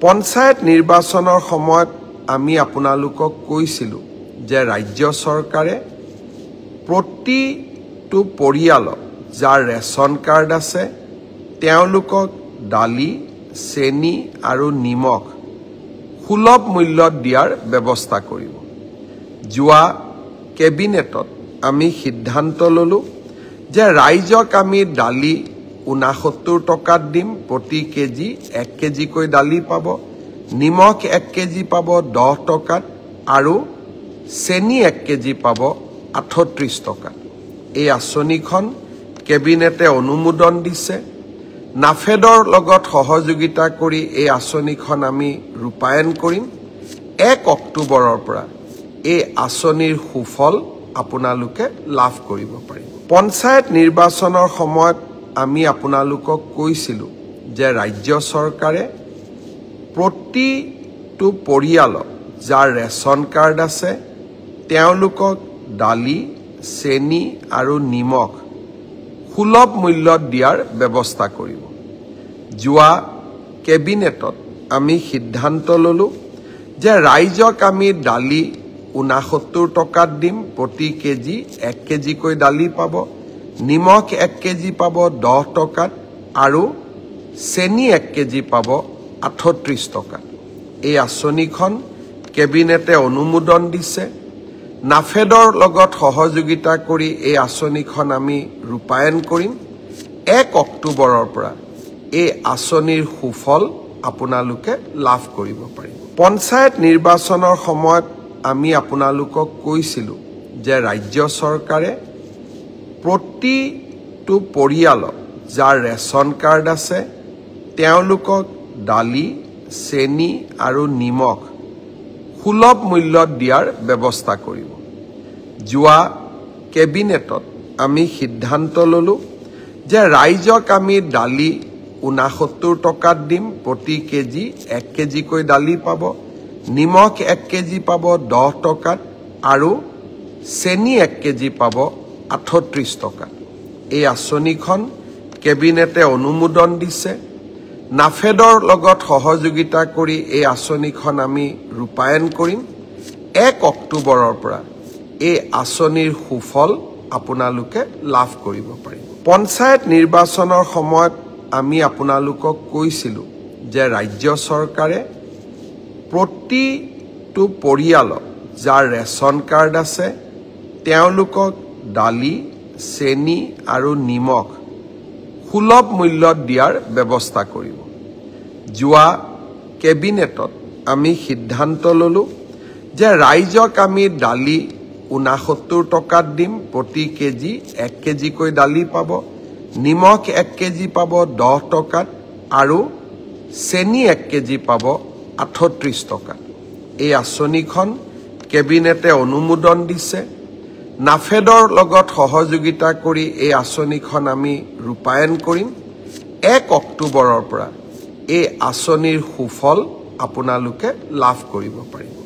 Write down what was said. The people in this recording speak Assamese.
পঞ্চায়ত নিৰ্বাচনৰ সময়ত আমি আপোনালোকক কৈছিলো যে ৰাজ্য চৰকাৰে প্ৰতিটো পৰিয়ালক যাৰ ৰেচন কাৰ্ড আছে তেওঁলোকক দালি চেনি আৰু নিমখ সুলভ মূল্যত দিয়াৰ ব্যৱস্থা কৰিব। যোৱা কেবিনেটত আমি সিদ্ধান্ত ললো যে ৰাইজক আমি দালি 69 টকাত দিম, প্ৰতি কেজি 1 কেজিকৈ দালি পাব, নিমখ 1 কেজি পাব 10 টকাত আৰু চেনি 1 কেজি পাব 38 টকাত। এই আঁচনিখন কেবিনেটে অনুমোদন দিছে। নাফেডৰ লগত সহযোগিতা কৰি এই আঁচনিখন আমি ৰূপায়ণ কৰিম। 1 অক্টোবৰৰ পৰা এই আঁচনিৰ সুফল আপোনালোকে লাভ কৰিব পাৰিব। পঞ্চায়ত নিৰ্বাচনৰ সময়ত আমি আপোনালোকক কৈছিলো যে ৰাজ্য চৰকাৰে প্ৰতিটো পৰিয়ালক যাৰ ৰেচন কাৰ্ড আছে তেওঁলোকক দালি চেনি আৰু নিমখ সুলভ মূল্যত দিয়াৰ ব্যৱস্থা কৰিব। যোৱা কেবিনেটত আমি সিদ্ধান্ত ললো যে ৰাইজক আমি দালি 69 টকাত দিম, প্ৰতি কেজি 1 কেজিকৈ দালি পাব, নিমখ 1 কেজি পাব 10 টকাত আৰু চেনি 1 কেজি পাব 38 টকাত। এই আঁচনিখন কেবিনেটে অনুমোদন দিছে। নাফেডৰ লগত সহযোগিতা কৰি এই আঁচনিখন আমি ৰূপায়ণ কৰিম। 1 অক্টোবৰৰ পৰা এই আঁচনিৰ সুফল আপোনালোকে লাভ কৰিব পাৰিব। পঞ্চায়ত নিৰ্বাচনৰ সময়ত আমি আপোনালোকক কৈছিলো যে ৰাজ্য চৰকাৰে প্ৰতিটো পৰিয়ালক যাৰ ৰেচন কাৰ্ড আছে তেওঁলোকক দালি চেনি আৰু নিমখ সুলভ মূল্যত দিয়াৰ ব্যৱস্থা কৰিব। যোৱা কেবিনেটত আমি সিদ্ধান্ত ললো যে ৰাইজক আমি দালি 69 টকাত দিম, প্ৰতি কেজি 1 কেজিকৈ দালি পাব, নিমখ 1 কেজি পাব 10 টকাত আৰু চেনি 1 কেজি পাব 38 টকাত। এই আঁচনিখন কেবিনেটে অনুমোদন দিছে। নাফেডৰ লগত সহযোগিতা কৰি এই আঁচনিখন আমি ৰূপায়ণ কৰিম। 1 অক্টোবৰৰ পৰা এই আঁচনিৰ সুফল আপোনালোকে লাভ কৰিব পাৰিব। পঞ্চায়ত নিৰ্বাচনৰ সময়ত আমি আপোনালোকক কৈছিলো যে ৰাজ্য চৰকাৰে প্ৰতিটো পৰিয়ালক যাৰ ৰেচন কাৰ্ড আছে তেওঁলোকক দালি চেনি আৰু নিমখ সুলভ মূল্যত দিয়াৰ ব্যৱস্থা কৰিব। যোৱা কেবিনেটত আমি সিদ্ধান্ত ললো যে ৰাইজক আমি দালি 69 টকাত দিম, প্ৰতি কেজি 1 কেজিকৈ দালি পাব, নিমখ 1 কেজি পাব 10 টকাত আৰু চেনি 1 কেজি পাব 38 টকাত। এই আঁচনিখন কেবিনেটে অনুমোদন দিছে। নাফেডৰ লগত সহযোগিতা কৰি এই আঁচনিখন আমি ৰূপায়ণ কৰিম। 1 অক্টোবৰৰ পৰা এই আঁচনিৰ সুফল আপোনালোকে লাভ কৰিব পাৰিব।